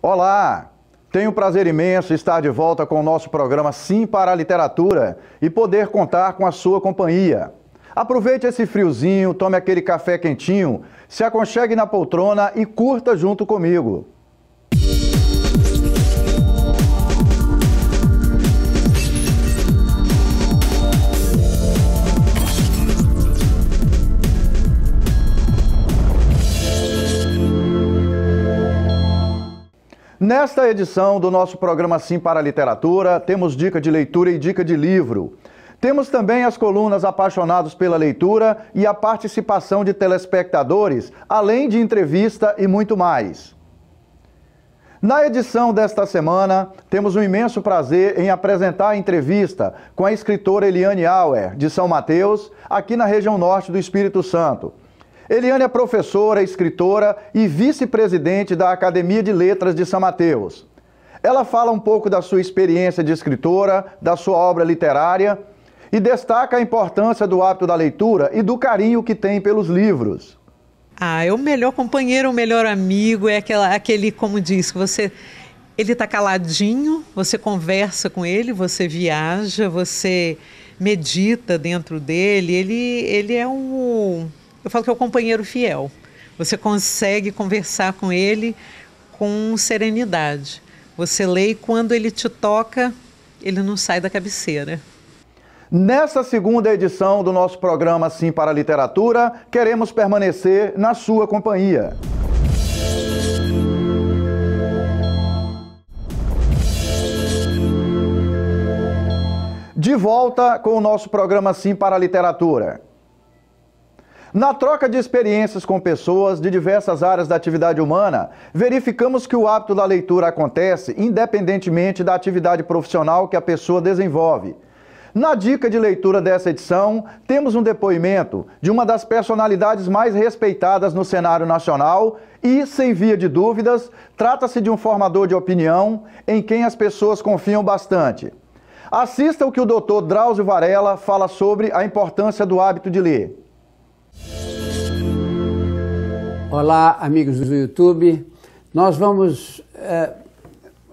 Olá! Tenho um prazer imenso estar de volta com o nosso programa Sim para a Literatura e poder contar com a sua companhia. Aproveite esse friozinho, tome aquele café quentinho, se aconchegue na poltrona e curta junto comigo. Nesta edição do nosso programa Sim para a Literatura, temos dica de leitura e dica de livro. Temos também as colunas Apaixonados pela Leitura e a participação de telespectadores, além de entrevista e muito mais. Na edição desta semana, temos um imenso prazer em apresentar a entrevista com a escritora Eliane Auer, de São Mateus, aqui na região norte do Espírito Santo. Eliane é professora, escritora e vice-presidente da Academia de Letras de São Mateus. Ela fala um pouco da sua experiência de escritora, da sua obra literária e destaca a importância do hábito da leitura e do carinho que tem pelos livros. É o melhor companheiro, o melhor amigo, é aquele, como diz, ele está caladinho, você conversa com ele, você viaja, você medita dentro dele, ele é eu falo que é o companheiro fiel. Você consegue conversar com ele com serenidade. Você lê e quando ele te toca, ele não sai da cabeceira. Nessa segunda edição do nosso programa Sim para a Literatura, queremos permanecer na sua companhia. De volta com o nosso programa Sim para a Literatura. Na troca de experiências com pessoas de diversas áreas da atividade humana, verificamos que o hábito da leitura acontece independentemente da atividade profissional que a pessoa desenvolve. Na dica de leitura dessa edição, temos um depoimento de uma das personalidades mais respeitadas no cenário nacional e, sem via de dúvidas, trata-se de um formador de opinião em quem as pessoas confiam bastante. Assista o que o Dr. Drauzio Varela fala sobre a importância do hábito de ler. Olá, amigos do YouTube. Nós vamos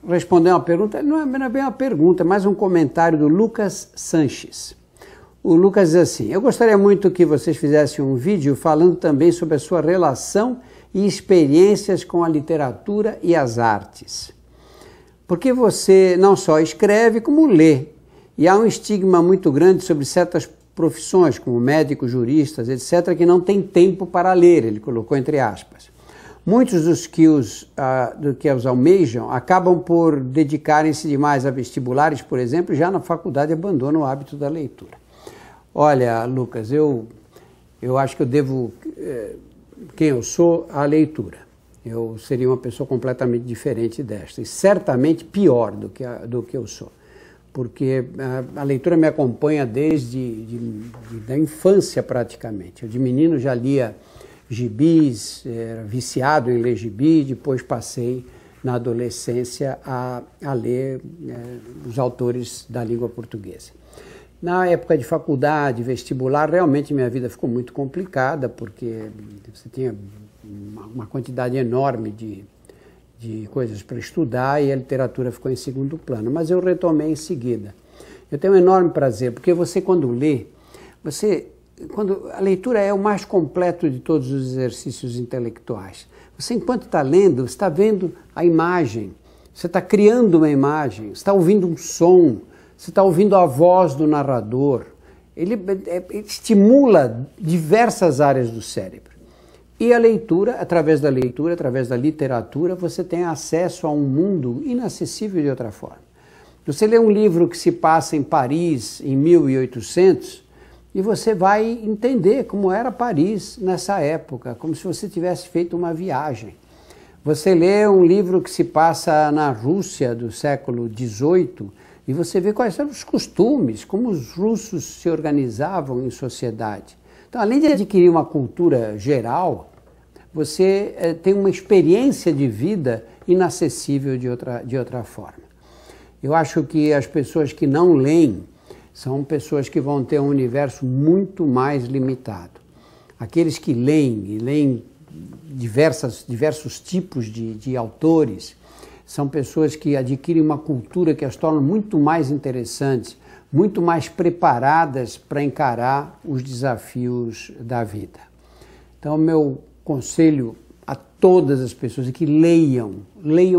responder uma pergunta, não é bem uma pergunta, mas um comentário do Lucas Sanches. O Lucas diz assim: eu gostaria muito que vocês fizessem um vídeo falando também sobre a sua relação e experiências com a literatura e as artes. Porque você não só escreve, como lê. E há um estigma muito grande sobre certas profissões, como médicos, juristas, etc., que não tem tempo para ler, ele colocou entre aspas. Muitos dos que os almejam acabam por dedicarem-se demais a vestibulares, por exemplo, já na faculdade abandonam o hábito da leitura. Olha, Lucas, eu acho que eu devo, quem eu sou, à leitura. Eu seria uma pessoa completamente diferente desta, e certamente pior do que eu sou. Porque a leitura me acompanha desde da infância praticamente. Eu de menino já lia gibis, era viciado em ler gibi, depois passei na adolescência a ler os autores da língua portuguesa. Na época de faculdade, vestibular, realmente minha vida ficou muito complicada, porque você tinha uma quantidade enorme de coisas para estudar e a literatura ficou em segundo plano, mas eu retomei em seguida. Eu tenho um enorme prazer, porque você quando lê, a leitura é o mais completo de todos os exercícios intelectuais. Você enquanto está lendo, você está vendo a imagem, você está criando uma imagem, você está ouvindo um som, você está ouvindo a voz do narrador. Ele estimula diversas áreas do cérebro. E a leitura, através da literatura, você tem acesso a um mundo inacessível de outra forma. Você lê um livro que se passa em Paris em 1800 e você vai entender como era Paris nessa época, como se você tivesse feito uma viagem. Você lê um livro que se passa na Rússia do século XVIII e você vê quais eram os costumes, como os russos se organizavam em sociedade. Então, além de adquirir uma cultura geral, você tem uma experiência de vida inacessível de outra forma. Eu acho que as pessoas que não leem são pessoas que vão ter um universo muito mais limitado. Aqueles que leem, e leem diversos tipos de autores, São pessoas que adquirem uma cultura que as torna muito mais interessantes, muito mais preparadas para encarar os desafios da vida. Então, meu conselho a todas as pessoas é que leiam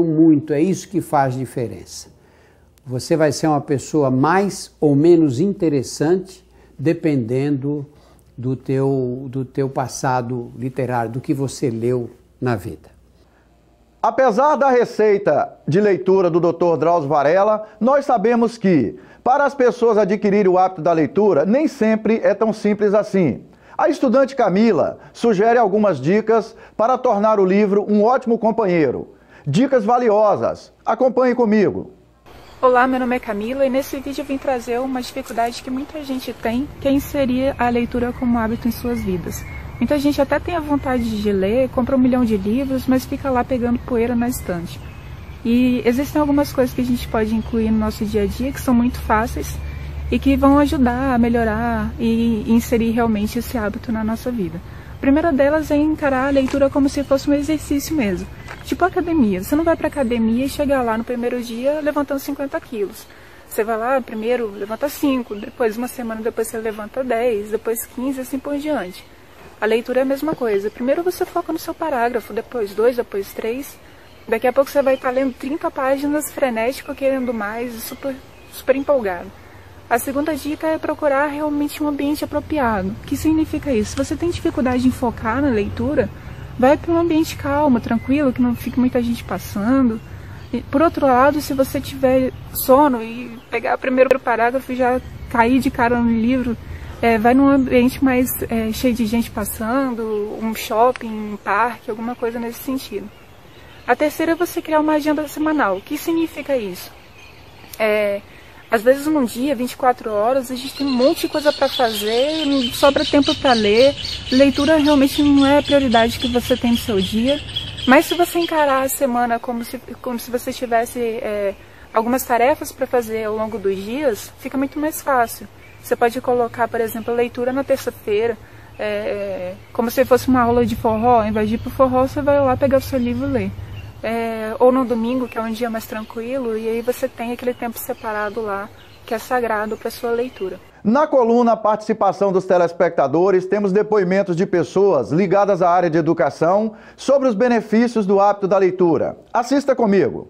muito, é isso que faz diferença. Você vai ser uma pessoa mais ou menos interessante dependendo do teu passado literário, do que você leu na vida. Apesar da receita de leitura do Dr. Drauzio Varela, nós sabemos que, para as pessoas adquirirem o hábito da leitura, nem sempre é tão simples assim. A estudante Camila sugere algumas dicas para tornar o livro um ótimo companheiro. Dicas valiosas. Acompanhe comigo. Olá, meu nome é Camila e nesse vídeo eu vim trazer uma dificuldade que muita gente tem, que é inserir a leitura como hábito em suas vidas. Muita gente até tem a vontade de ler, compra 1 milhão de livros, mas fica lá pegando poeira na estante. E existem algumas coisas que a gente pode incluir no nosso dia a dia que são muito fáceis e que vão ajudar a melhorar e inserir realmente esse hábito na nossa vida. A primeira delas é encarar a leitura como se fosse um exercício mesmo. Tipo academia. Você não vai para academia e chegar lá no primeiro dia levantando 50 quilos. Você vai lá, primeiro levanta 5, depois uma semana depois você levanta 10, depois 15, assim por diante. A leitura é a mesma coisa. Primeiro você foca no seu parágrafo, depois 2, depois 3. Daqui a pouco você vai estar lendo 30 páginas frenético, querendo mais, super empolgado. A segunda dica é procurar realmente um ambiente apropriado. O que significa isso? Se você tem dificuldade em focar na leitura, vai para um ambiente calmo, tranquilo, que não fique muita gente passando. E, por outro lado, se você tiver sono e pegar o primeiro parágrafo e já cair de cara no livro, vai num ambiente mais cheio de gente passando, um shopping, um parque, alguma coisa nesse sentido. A terceira é você criar uma agenda semanal. O que significa isso? Às vezes num dia, 24 horas, a gente tem um monte de coisa para fazer, não sobra tempo para ler. Leitura realmente não é a prioridade que você tem no seu dia. Mas se você encarar a semana como se você tivesse algumas tarefas para fazer ao longo dos dias, fica muito mais fácil. Você pode colocar, por exemplo, a leitura na terça-feira, como se fosse uma aula de forró. Ao invés de ir para o forró, você vai lá pegar o seu livro e ler. Ou no domingo, que é um dia mais tranquilo, e aí você tem aquele tempo separado lá, que é sagrado para a sua leitura. Na coluna Participação dos Telespectadores, temos depoimentos de pessoas ligadas à área de educação sobre os benefícios do hábito da leitura. Assista comigo.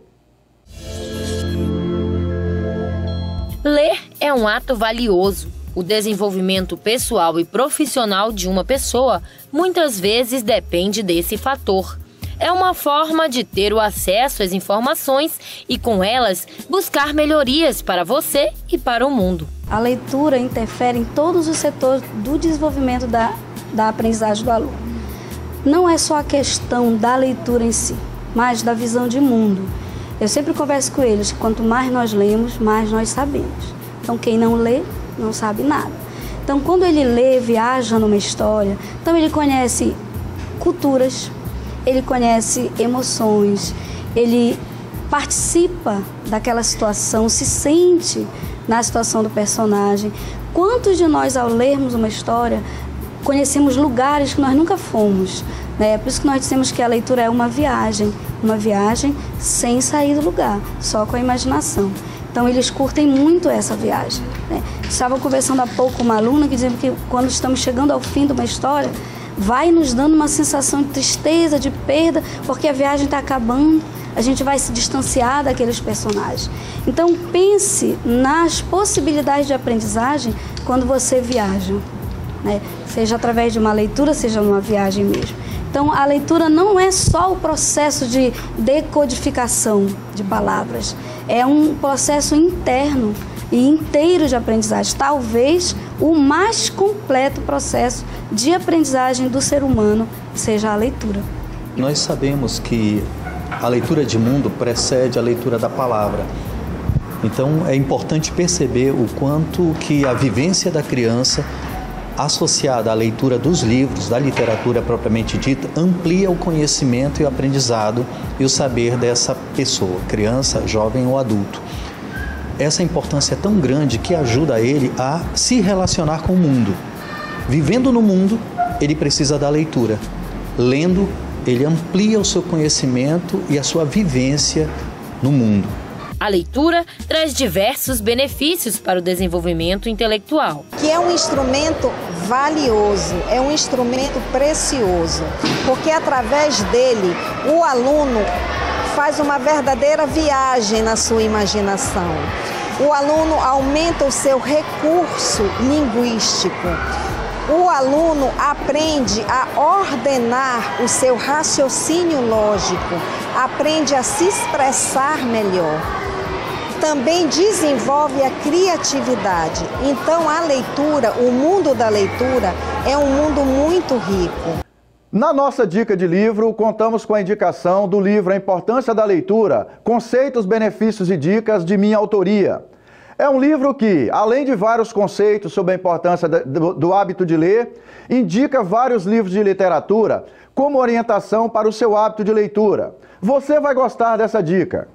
Ler é um ato valioso. O desenvolvimento pessoal e profissional de uma pessoa muitas vezes depende desse fator. É uma forma de ter o acesso às informações e, com elas, buscar melhorias para você e para o mundo. A leitura interfere em todos os setores do desenvolvimento da aprendizagem do aluno. Não é só a questão da leitura em si, mas da visão de mundo. Eu sempre converso com eles que quanto mais nós lemos, mais nós sabemos. Então, quem não lê, não sabe nada. Então, quando ele lê, viaja numa história, então ele conhece culturas, ele conhece emoções, ele participa daquela situação, se sente na situação do personagem. Quantos de nós, ao lermos uma história, conhecemos lugares que nós nunca fomos, né? Por isso que nós dizemos que a leitura é uma viagem sem sair do lugar, só com a imaginação. Então, eles curtem muito essa viagem, né? Estava conversando há pouco com uma aluna que dizia que quando estamos chegando ao fim de uma história, vai nos dando uma sensação de tristeza, de perda, porque a viagem está acabando, a gente vai se distanciar daqueles personagens. Então, pense nas possibilidades de aprendizagem quando você viaja, né? Seja através de uma leitura, seja numa viagem mesmo. Então, a leitura não é só o processo de decodificação de palavras, é um processo interno e inteiro de aprendizagem, talvez o mais completo processo de aprendizagem do ser humano seja a leitura. Nós sabemos que a leitura de mundo precede a leitura da palavra. Então é importante perceber o quanto que a vivência da criança, associada à leitura dos livros, da literatura propriamente dita, amplia o conhecimento e o aprendizado e o saber dessa pessoa, criança, jovem ou adulto. Essa importância é tão grande que ajuda ele a se relacionar com o mundo. Vivendo no mundo, ele precisa da leitura. Lendo, ele amplia o seu conhecimento e a sua vivência no mundo. A leitura traz diversos benefícios para o desenvolvimento intelectual. Que é um instrumento valioso, é um instrumento precioso, porque através dele o aluno faz uma verdadeira viagem na sua imaginação. O aluno aumenta o seu recurso linguístico. O aluno aprende a ordenar o seu raciocínio lógico, aprende a se expressar melhor. Também desenvolve a criatividade. Então, a leitura, o mundo da leitura, é um mundo muito rico. Na nossa dica de livro, contamos com a indicação do livro A Importância da Leitura, Conceitos, Benefícios e Dicas, de minha autoria. É um livro que, além de vários conceitos sobre a importância do hábito de ler, indica vários livros de literatura como orientação para o seu hábito de leitura. Você vai gostar dessa dica.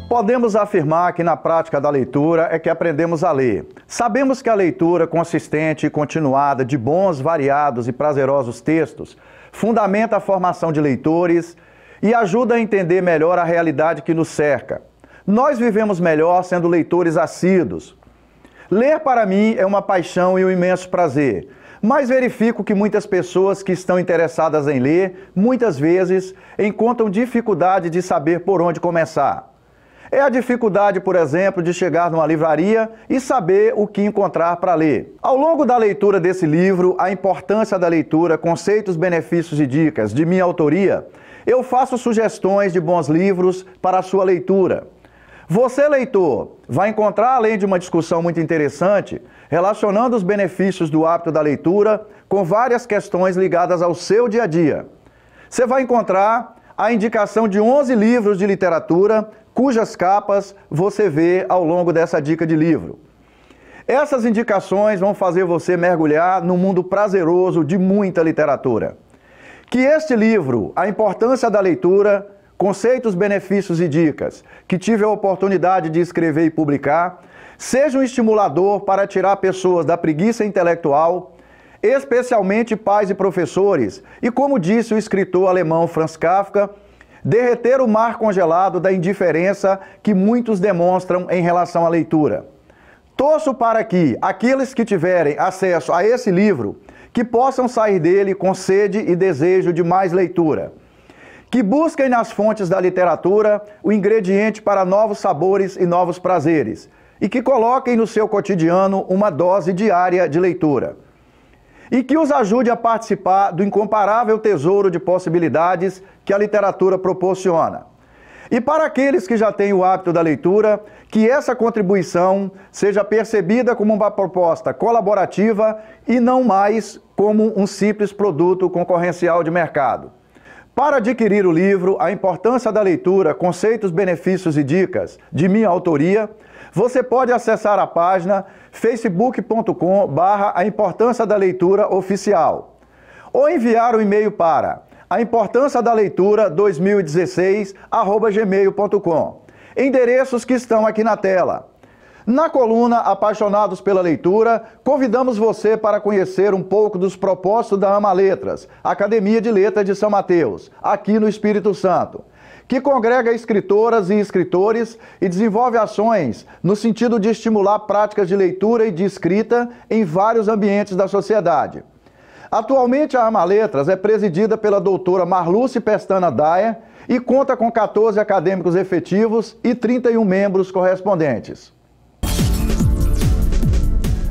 Podemos afirmar que na prática da leitura é que aprendemos a ler. Sabemos que a leitura consistente e continuada de bons, variados e prazerosos textos fundamenta a formação de leitores e ajuda a entender melhor a realidade que nos cerca. Nós vivemos melhor sendo leitores assíduos. Ler para mim é uma paixão e um imenso prazer, mas verifico que muitas pessoas que estão interessadas em ler, muitas vezes, encontram dificuldade de saber por onde começar. É a dificuldade, por exemplo, de chegar numa livraria e saber o que encontrar para ler. Ao longo da leitura desse livro, A Importância da Leitura, Conceitos, Benefícios e Dicas, de minha autoria, eu faço sugestões de bons livros para a sua leitura. Você, leitor, vai encontrar, além de uma discussão muito interessante, relacionando os benefícios do hábito da leitura com várias questões ligadas ao seu dia a dia. Você vai encontrar a indicação de 11 livros de literatura, cujas capas você vê ao longo dessa dica de livro. Essas indicações vão fazer você mergulhar num mundo prazeroso de muita literatura. Que este livro, A Importância da Leitura, Conceitos, Benefícios e Dicas, que tive a oportunidade de escrever e publicar, seja um estimulador para tirar pessoas da preguiça intelectual, especialmente pais e professores, e como disse o escritor alemão Franz Kafka, derreter o mar congelado da indiferença que muitos demonstram em relação à leitura. Torço para que aqueles que tiverem acesso a esse livro, que possam sair dele com sede e desejo de mais leitura. Que busquem nas fontes da literatura o ingrediente para novos sabores e novos prazeres, e que coloquem no seu cotidiano uma dose diária de leitura. E que os ajude a participar do incomparável tesouro de possibilidades que a literatura proporciona. E para aqueles que já têm o hábito da leitura, que essa contribuição seja percebida como uma proposta colaborativa e não mais como um simples produto concorrencial de mercado. Para adquirir o livro A Importância da Leitura, Conceitos, Benefícios e Dicas, de minha autoria, você pode acessar a página facebook.com/A Importância da Leitura Oficial ou enviar um e-mail para aimportanciadaleitura2016@gmail.com, endereços que estão aqui na tela. Na coluna Apaixonados pela Leitura, convidamos você para conhecer um pouco dos propósitos da Ama Letras, Academia de Letras de São Mateus, aqui no Espírito Santo, que congrega escritoras e escritores e desenvolve ações no sentido de estimular práticas de leitura e de escrita em vários ambientes da sociedade. Atualmente, a Ama Letras é presidida pela doutora Marluce Pestana Daia e conta com 14 acadêmicos efetivos e 31 membros correspondentes.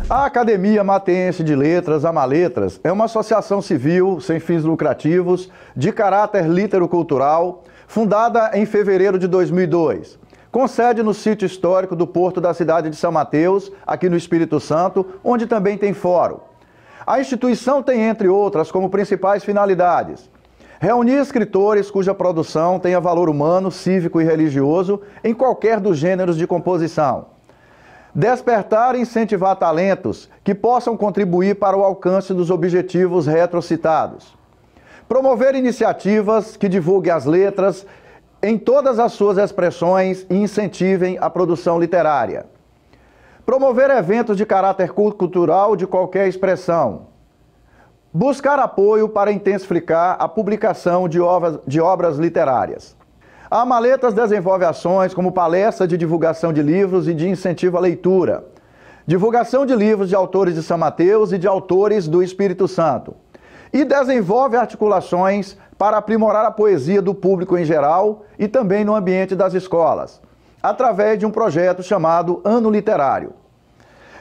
A Academia Mateense de Letras, Ama Letras, é uma associação civil sem fins lucrativos de caráter litero-cultural, fundada em fevereiro de 2002, com sede no sítio histórico do Porto da cidade de São Mateus, aqui no Espírito Santo, onde também tem fórum. A instituição tem, entre outras, como principais finalidades: reunir escritores cuja produção tenha valor humano, cívico e religioso em qualquer dos gêneros de composição. Despertar e incentivar talentos que possam contribuir para o alcance dos objetivos retrocitados. Promover iniciativas que divulguem as letras em todas as suas expressões e incentivem a produção literária. Promover eventos de caráter cultural de qualquer expressão. Buscar apoio para intensificar a publicação de obras literárias. A Amaletas desenvolve ações como palestra de divulgação de livros e de incentivo à leitura, divulgação de livros de autores de São Mateus e de autores do Espírito Santo, e desenvolve articulações para aprimorar a poesia do público em geral e também no ambiente das escolas, através de um projeto chamado Ano Literário.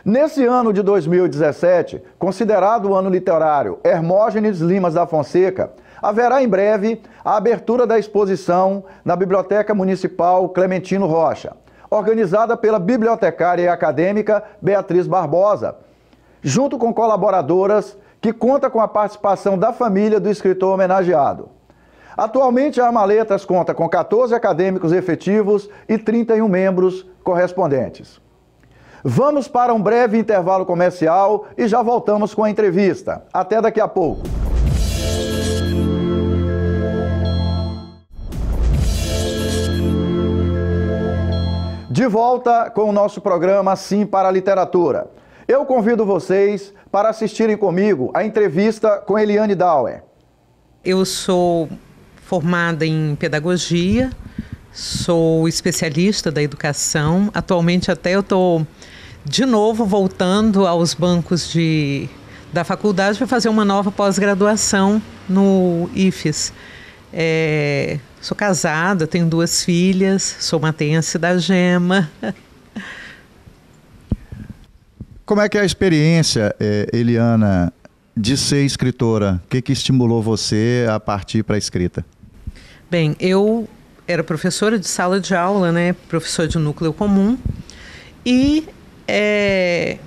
Nesse ano de 2017, considerado o ano literário Hermógenes Limas da Fonseca, haverá em breve a abertura da exposição na Biblioteca Municipal Clementino Rocha, organizada pela bibliotecária e acadêmica Beatriz Barbosa, junto com colaboradoras, que conta com a participação da família do escritor homenageado. Atualmente, a Amaletas conta com 14 acadêmicos efetivos e 31 membros correspondentes. Vamos para um breve intervalo comercial e já voltamos com a entrevista. Até daqui a pouco. De volta com o nosso programa Sim para a Literatura. Eu convido vocês para assistirem comigo a entrevista com Eliane Dauer. Eu sou formada em pedagogia, sou especialista da educação. Atualmente até eu estou de novo voltando aos bancos da faculdade para fazer uma nova pós-graduação no IFES. Sou casada, tenho 2 filhas, sou matense da Gema. Como é que é a experiência, Eliana, de ser escritora? O que estimulou você a partir para a escrita? Bem, eu era professora de sala de aula, né, professora de núcleo comum, e em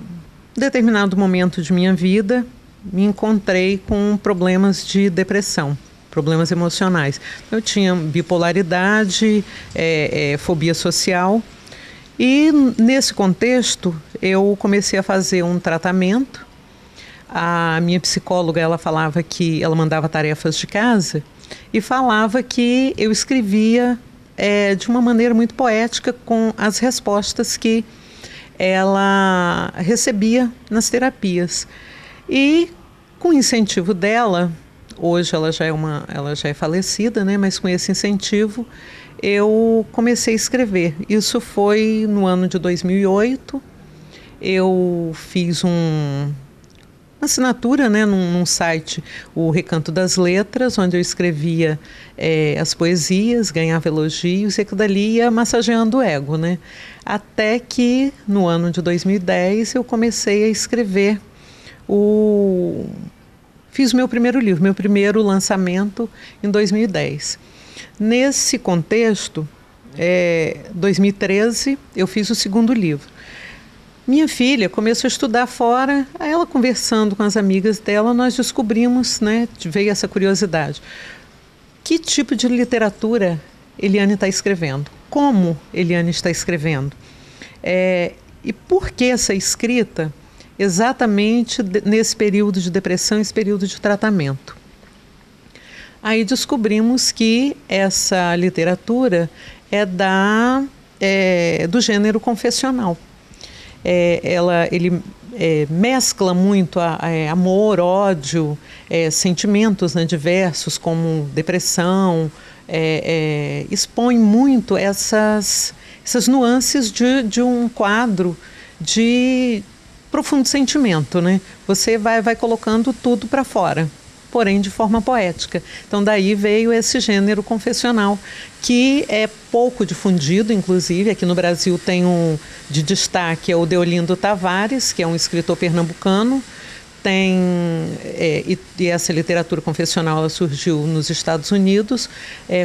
determinado momento de minha vida me encontrei com problemas de depressão, problemas emocionais. Eu tinha bipolaridade, fobia social, e nesse contexto eu comecei a fazer um tratamento. A minha psicóloga, ela falava que ela mandava tarefas de casa e falava que eu escrevia de uma maneira muito poética com as respostas que ela recebia nas terapias. E com o incentivo dela, hoje ela já é falecida, né? Mas com esse incentivo eu comecei a escrever. Isso foi no ano de 2008. Eu fiz uma assinatura, né, num site, o Recanto das Letras, onde eu escrevia as poesias, ganhava elogios, e aquilo dali ia massageando o ego, né? Até que no ano de 2010 eu comecei a escrever fiz o meu primeiro livro, meu primeiro lançamento em 2010. Nesse contexto, 2013, eu fiz o segundo livro. Minha filha começou a estudar fora, aí ela conversando com as amigas dela, nós descobrimos, né, veio essa curiosidade. Que tipo de literatura Eliane está escrevendo? Como Eliane está escrevendo? E por que essa escrita exatamente nesse período de depressão, esse período de tratamento? Aí descobrimos que essa literatura é do gênero confessional. Ele mescla muito amor, ódio, sentimentos, né, diversos, como depressão, expõe muito essas nuances de um quadro de profundo sentimento, né? Você vai colocando tudo para fora, porém de forma poética. Então daí veio esse gênero confessional, que é pouco difundido, inclusive aqui no Brasil tem de destaque o Deolindo Tavares, que é um escritor pernambucano. E essa literatura confessional ela surgiu nos Estados Unidos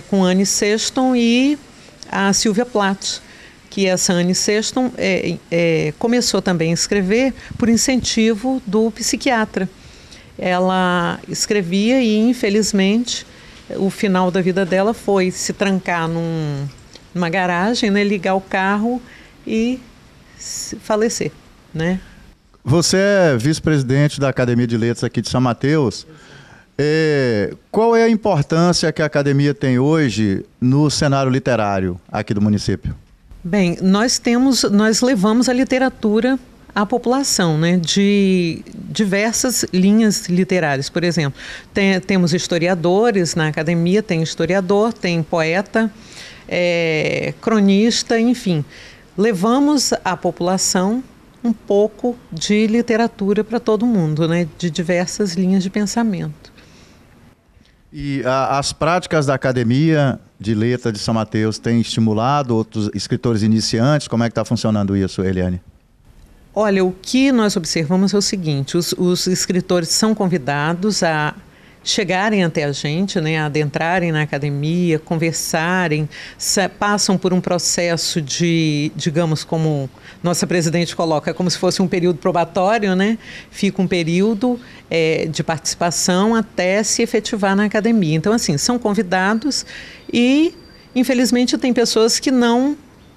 com Anne Sexton e a Sylvia Plath, que essa Anne Sexton começou também a escrever por incentivo do psiquiatra. Ela escrevia e, infelizmente, o final da vida dela foi se trancar numa garagem, né, ligar o carro e falecer, né? Você é vice-presidente da Academia de Letras aqui de São Mateus. Qual é a importância que a Academia tem hoje no cenário literário aqui do município? Bem, nós levamos a literatura à população, né, de diversas linhas literárias. Por exemplo, temos historiadores na academia, tem historiador, tem poeta, cronista, enfim. Levamos à população um pouco de literatura para todo mundo, né, de diversas linhas de pensamento. E as práticas da Academia de Letras de São Mateus têm estimulado outros escritores iniciantes? Como é que está funcionando isso, Eliane? Olha, o que nós observamos é o seguinte, os escritores são convidados a chegarem até a gente, né, a adentrarem na academia, conversarem, passam por um processo de, digamos, como nossa presidente coloca, como se fosse um período probatório, né? Fica um período de participação até se efetivar na academia. Então, assim, são convidados e, infelizmente, tem pessoas que não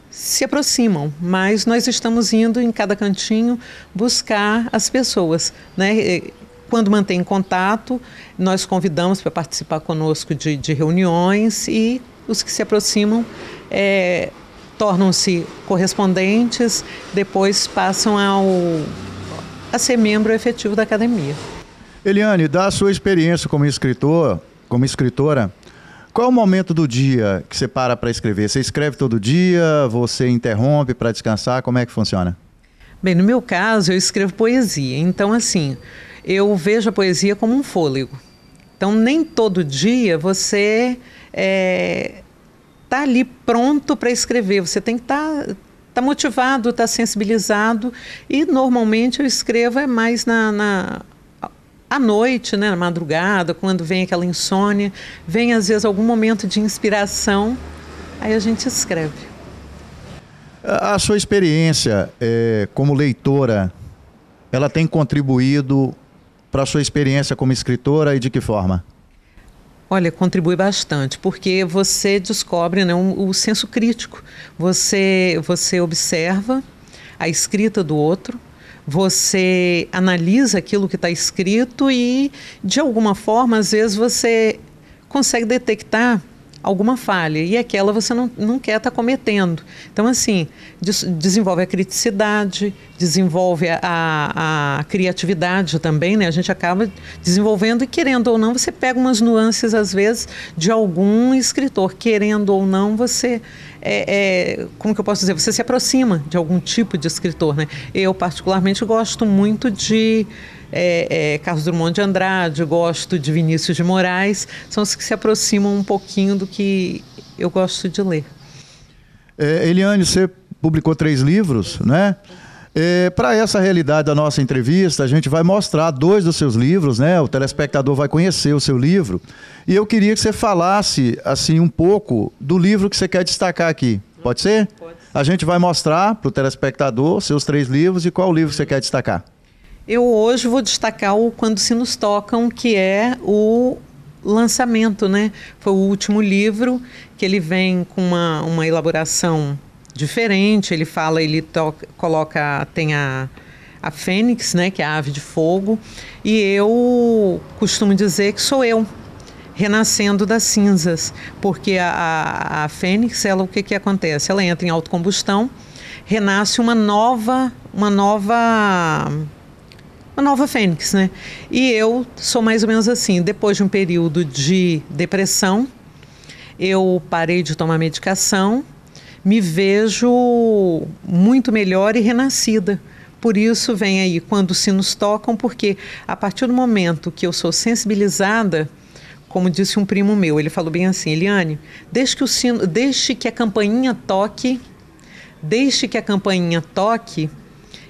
se aproximam, mas nós estamos indo em cada cantinho buscar as pessoas, né? Quando mantém contato, nós convidamos para participar conosco de reuniões e os que se aproximam tornam-se correspondentes, depois passam a ser membro efetivo da academia. Eliane, da sua experiência como escritora, qual é o momento do dia que você para escrever? Você escreve todo dia? Você interrompe para descansar? Como é que funciona? Bem, no meu caso, eu escrevo poesia. Então, assim, eu vejo a poesia como um fôlego. Então, nem todo dia você está ali pronto para escrever. Você tem que estar motivado, estar sensibilizado. E, normalmente, eu escrevo mais à noite, né, na madrugada, quando vem aquela insônia. Vem, às vezes, algum momento de inspiração. Aí a gente escreve. A sua experiência como leitora, ela tem contribuído para a sua experiência como escritora e de que forma? Olha, contribui bastante, porque você descobre, né, o senso crítico. Você observa a escrita do outro, você analisa aquilo que está escrito e, de alguma forma, às vezes você consegue detectar alguma falha, e aquela você não quer estar cometendo. Então, assim, desenvolve a criticidade, desenvolve a criatividade também, né? A gente acaba desenvolvendo e, querendo ou não, você pega umas nuances, às vezes, de algum escritor. Querendo ou não, você, como que eu posso dizer? Você se aproxima de algum tipo de escritor, né? Eu, particularmente, gosto muito de Carlos Drummond de Andrade, gosto de Vinícius de Moraes, são os que se aproximam um pouquinho do que eu gosto de ler. Eliane, você publicou 3 livros, né? Para essa realidade da nossa entrevista, a gente vai mostrar 2 dos seus livros, né? O telespectador vai conhecer o seu livro. E eu queria que você falasse assim, um pouco do livro que você quer destacar aqui. Pode ser? Pode. A gente vai mostrar para o telespectador seus 3 livros e qual livro você quer destacar. Eu hoje vou destacar o Quando Sinos Tocam, que é o lançamento, né? Foi o último livro, que ele vem com uma elaboração diferente. Ele tem a fênix, né? Que é a ave de fogo. E eu costumo dizer que sou eu, renascendo das cinzas. Porque a fênix, o que acontece? Ela entra em autocombustão, renasce uma nova fênix, né? E eu sou mais ou menos assim. Depois de um período de depressão, eu parei de tomar medicação, me vejo muito melhor e renascida. Por isso vem aí Quando os Sinos Tocam, porque a partir do momento que eu sou sensibilizada, como disse um primo meu, ele falou bem assim: Eliane, deixe que a campainha toque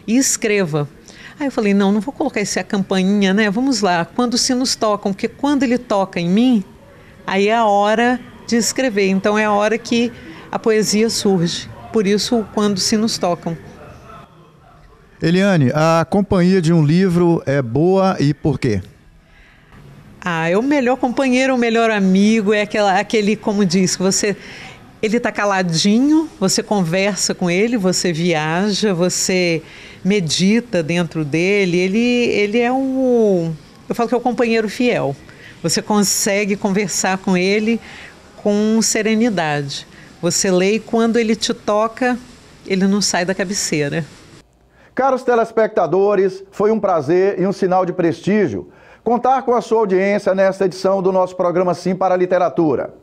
e escreva. Aí eu falei, não vou colocar essa campainha, né? Vamos lá, Quando os Sinos Tocam, porque quando ele toca em mim, aí é a hora de escrever. Então é a hora que a poesia surge. Por isso, Quando os Sinos Tocam. Eliane, a companhia de um livro é boa e por quê? É o melhor companheiro, o melhor amigo, é aquele, como diz, que ele está caladinho, você conversa com ele, você viaja, você medita dentro dele. Ele é eu falo que é o companheiro fiel. Você consegue conversar com ele com serenidade. Você lê e quando ele te toca, ele não sai da cabeceira. Caros telespectadores, foi um prazer e um sinal de prestígio contar com a sua audiência nesta edição do nosso programa Sim para a Literatura.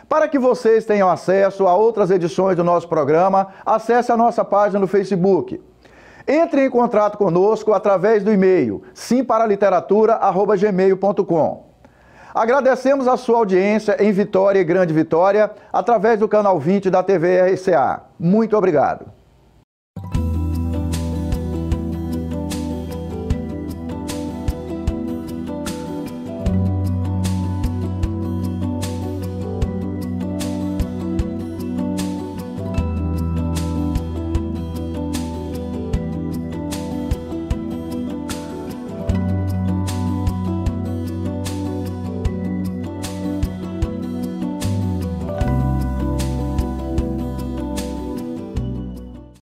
Para que vocês tenham acesso a outras edições do nosso programa, acesse a nossa página no Facebook. Entre em contato conosco através do e-mail simparaliteratura@gmail.com. Agradecemos a sua audiência em Vitória e Grande Vitória, através do canal 20 da TV RCA. Muito obrigado.